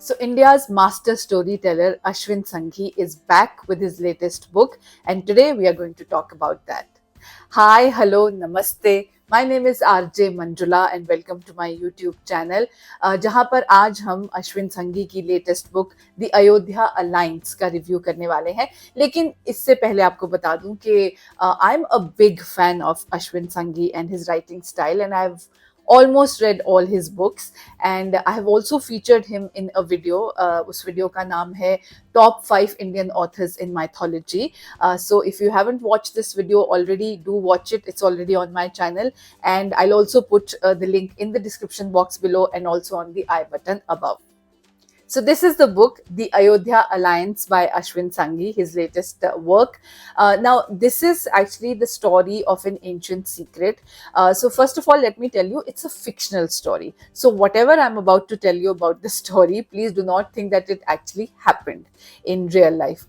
So, India's master storyteller Ashwin Sanghi is back with his latest book, and today we are going to talk about that. Hi, hello, namaste. My name is RJ Manjula and welcome to my YouTube channel, जहाँ पर आज हम अश्विन संघी की latest book the Ayodhya alliance का review करने वाले हैं. लेकिन इससे पहले आपको बता दूं कि I am a big fan of Ashwin Sanghi and his writing style and I have almost read all his books and I have also featured him in a video. उस वीडियो का नाम है Top 5 Indian Authors in Mythology. So if you haven't watched this video already, do watch it. It's already on my channel and I'll also put the link in the description box below and also on the I button above. So this is the book, The Ayodhya Alliance by Ashwin Sanghi, his latest work. Now, this is actually the story of an ancient secret. So first of all, let me tell you, it's a fictional story. So whatever I'm about to tell you about the story, please do not think that it actually happened in real life.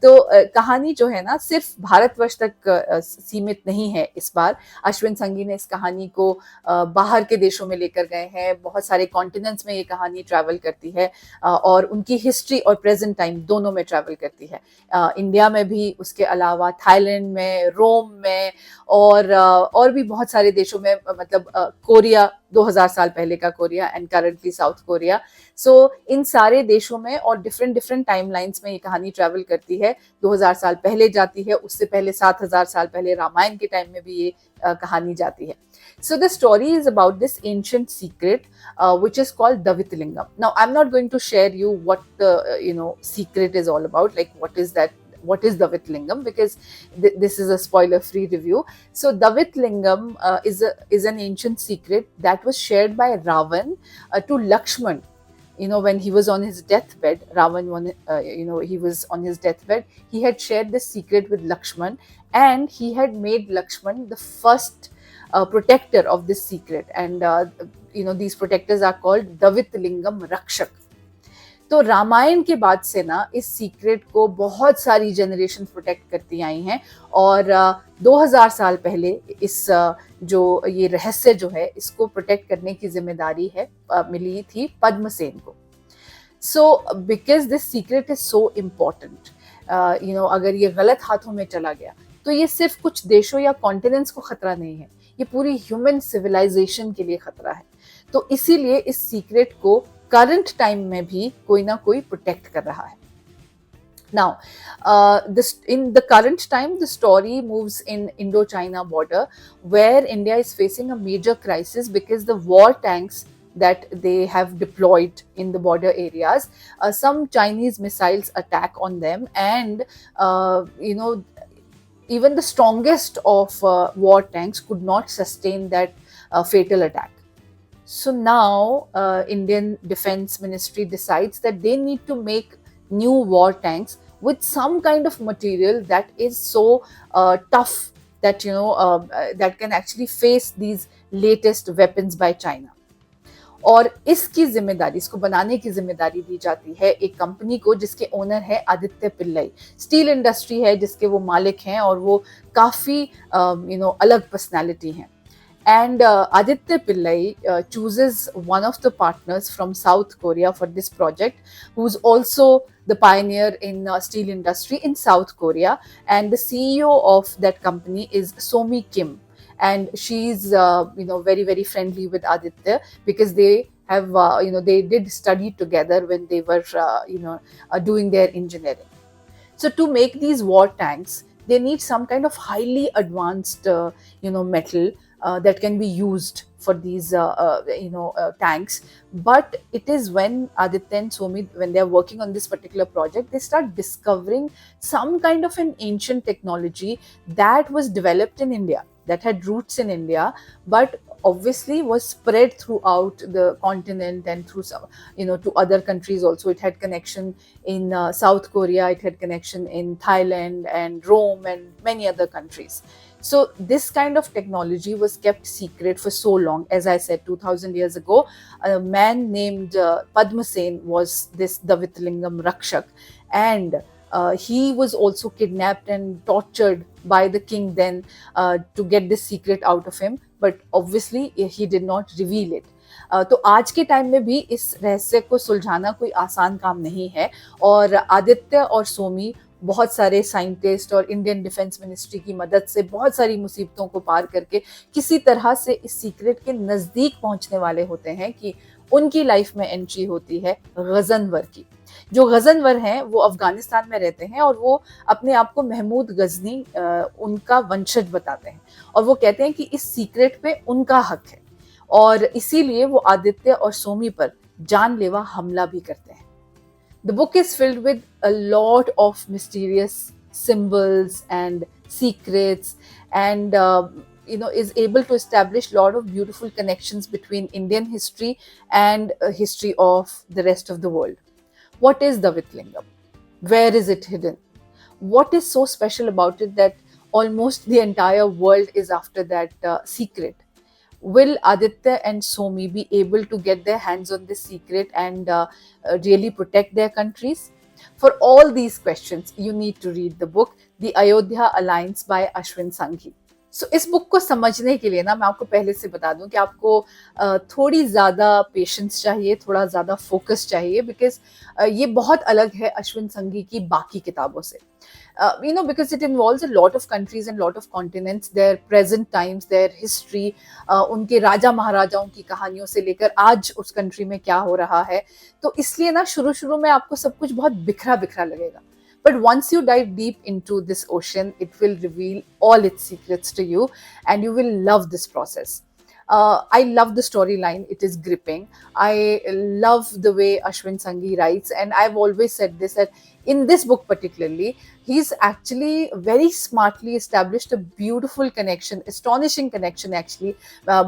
तो कहानी जो है ना सिर्फ भारतवर्ष तक सीमित नहीं है. इस बार अश्विन संघी ने इस कहानी को बाहर के देशों में लेकर गए हैं. बहुत सारे कॉन्टिनेंट्स में ये कहानी ट्रैवल करती है और उनकी हिस्ट्री और प्रेजेंट टाइम दोनों में ट्रैवल करती है. इंडिया में भी, उसके अलावा थाईलैंड में, रोम में और भी बहुत सारे देशों में, मतलब कोरिया, 2000 साल पहले का Korea and currently South Korea. So इन सारे देशों में और डिफरेंट डिफरेंट टाइमलाइंस में ये कहानी ट्रैवल करती है. 2000 साल पहले जाती है, उससे पहले 7000 साल पहले रामायण के टाइम में भी ये कहानी जाती है. So the story is about this ancient secret, which is called Davitlingam. Now, I'm not going to share you what the secret is all about, like what is that, what is Davitlingam, because this is a spoiler-free review. So Davitlingam is an ancient secret that was shared by Ravan to Lakshman. When he was on his deathbed, Ravan, he was on his deathbed, he had shared this secret with Lakshman and he had made Lakshman the first protector of this secret. And, these protectors are called Davitlingam Rakshak. तो रामायण के बाद से ना इस secret को बहुत सारी generation protect करती आई हैं और 2000 साल पहले इस जो ये रहस्य जो है इसको प्रोटेक्ट करने की जिम्मेदारी है मिली थी पद्मसेन को. So because this secret is so important, अगर ये गलत हाथों में चला गया तो ये सिर्फ कुछ देशों या कॉन्टिनेंट्स को खतरा नहीं है, ये पूरी ह्यूमन सिविलाइजेशन के लिए खतरा है. तो इसीलिए इस सीक्रेट को करंट टाइम में भी कोई ना कोई प्रोटेक्ट कर रहा है. Now, in the current time, the story moves in Indo-China border, where India is facing a major crisis because the war tanks that they have deployed in the border areas, some Chinese missiles attack on them, and even the strongest of war tanks could not sustain that fatal attack. So now Indian Defense Ministry decides that they need to make new war tanks with some kind of material that is so tough that that can actually face these latest weapons by China. और इसकी जिम्मेदारी, इसको बनाने की जिम्मेदारी दी जाती है एक कंपनी को जिसके ओनर है आदित्य पिल्लई. स्टील इंडस्ट्री है जिसके वो मालिक हैं और वो काफ़ी अलग पर्सनैलिटी हैं. And Aditya Pillai chooses one of the partners from South Korea for this project, who's also the pioneer in steel industry in South Korea. And the CEO of that company is Somi Kim. And she's, very, very friendly with Aditya because they have, they did study together when they were, doing their engineering. So to make these war tanks, they need some kind of highly advanced, metal that can be used for these tanks. But it is when Aditya and Somi, when they are working on this particular project, they start discovering some kind of an ancient technology that was developed in India, that had roots in India, but obviously was spread throughout the continent and through some, to other countries also. It had connection in South Korea, it had connection in Thailand and Rome and many other countries. So this kind of technology was kept secret for so long. As I said, 2000 years ago, a man named Padmasen was this Davitlingam Rakshak, and he was also kidnapped and tortured by the king then to get this secret out of him. But obviously he did not reveal it. तो आज के time में भी इस रहस्य को सुलझाना कोई आसान काम नहीं है, और आदित्य और सोमी बहुत सारे साइंटिस्ट और इंडियन डिफेंस मिनिस्ट्री की मदद से बहुत सारी मुसीबतों को पार करके किसी तरह से इस सीक्रेट के नज़दीक पहुंचने वाले होते हैं कि उनकी लाइफ में एंट्री होती है गजनवर की। जो गजनवर हैं वो अफगानिस्तान में रहते हैं, और वो अपने आप को महमूद गजनी उनका वंशज बताते हैं, और वो कहते हैं कि इस सीक्रेट पे उनका हक है, और इसीलिए वो आदित्य और सोमी पर जानलेवा हमला भी करते हैं। The book is filled with a lot of mysterious symbols and secrets, and is able to establish a lot of beautiful connections between Indian history and history of the rest of the world. What is the Vitlingam? Where is it hidden? What is so special about it that almost the entire world is after that secret? Will Aditya and Somi be able to get their hands on this secret and really protect their countries? For all these questions, you need to read the book, The Ayodhya Alliance by Ashwin Sanghi. सो इस book को समझने के लिए ना मैं आपको पहले से बता दूं कि आपको थोड़ी ज़्यादा पेशेंस चाहिए, थोड़ा ज़्यादा फोकस चाहिए, बिकॉज ये बहुत अलग है अश्विन संघी की बाकी किताबों से। because it involves a lot of countries and lot of continents, their present times, their history, उनके राजा महाराजाओं की कहानियों से लेकर आज उस कंट्री में क्या हो रहा है। तो इसलिए ना शुरू शुरू में आपको सब कुछ बहुत बिखरा बिखरा लगेगा, but once you dive deep into this ocean, it will reveal all its secrets to you, and you will love this process. I love the storyline. It is gripping. I love the way Ashwin Sanghi writes, and I've always said this, that in this book particularly, he's actually very smartly established a beautiful connection, astonishing connection actually,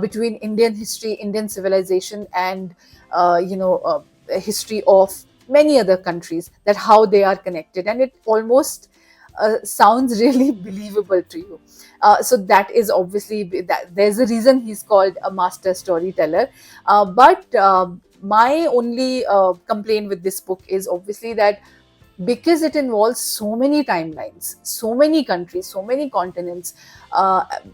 between Indian history, Indian civilization, and history of many other countries, that how they are connected, and it almost sounds really believable to you. So that is obviously that there's a reason he's called a master storyteller. But my only complaint with this book is obviously that because it involves so many timelines, so many countries, so many continents,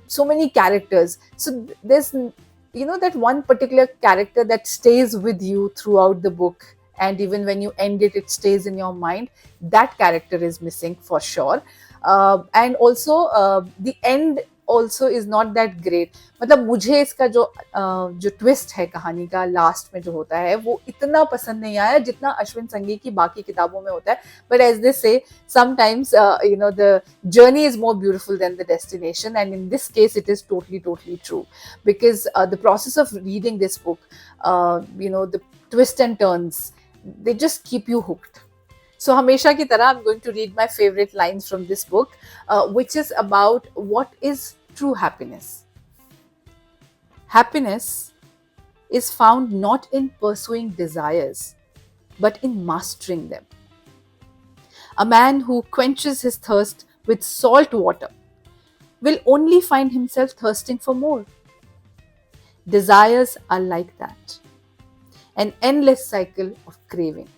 so many characters, so there's that one particular character that stays with you throughout the book, and even when you end it, it stays in your mind. That character is missing for sure. And also the end also is not that great. मतलब मुझे इसका जो twist है कहानी का last में जो होता है वो इतना पसंद नहीं आया जितना अश्विन संघी की बाकी किताबों में होता है. But as they say, sometimes the journey is more beautiful than the destination, and in this case it is totally true, because the process of reading this book, the twists and turns, they just keep you hooked. So Hamesha ki tarah, I'm going to read my favorite lines from this book, which is about what is true happiness. Happiness is found not in pursuing desires, but in mastering them. A man who quenches his thirst with salt water will only find himself thirsting for more. Desires are like that, an endless cycle of craving.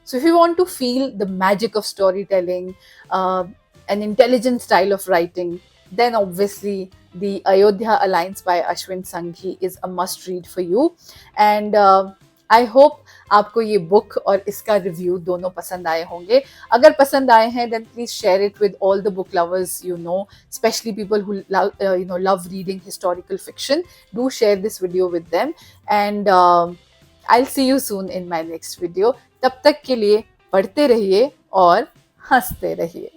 So if you want to feel the magic of storytelling, an intelligent style of writing, then obviously the Ayodhya Alliance by Ashwin Sanghi is a must read for you. And I hope आपको ये book और इसका review दोनों पसंद आए होंगे. अगर पसंद आए हैं then please share it with all the book lovers you know, especially people who love reading historical fiction. Do share this video with them, and I'll see you soon in my next video. तब तक के लिए पढ़ते रहिए और हंसते रहिए.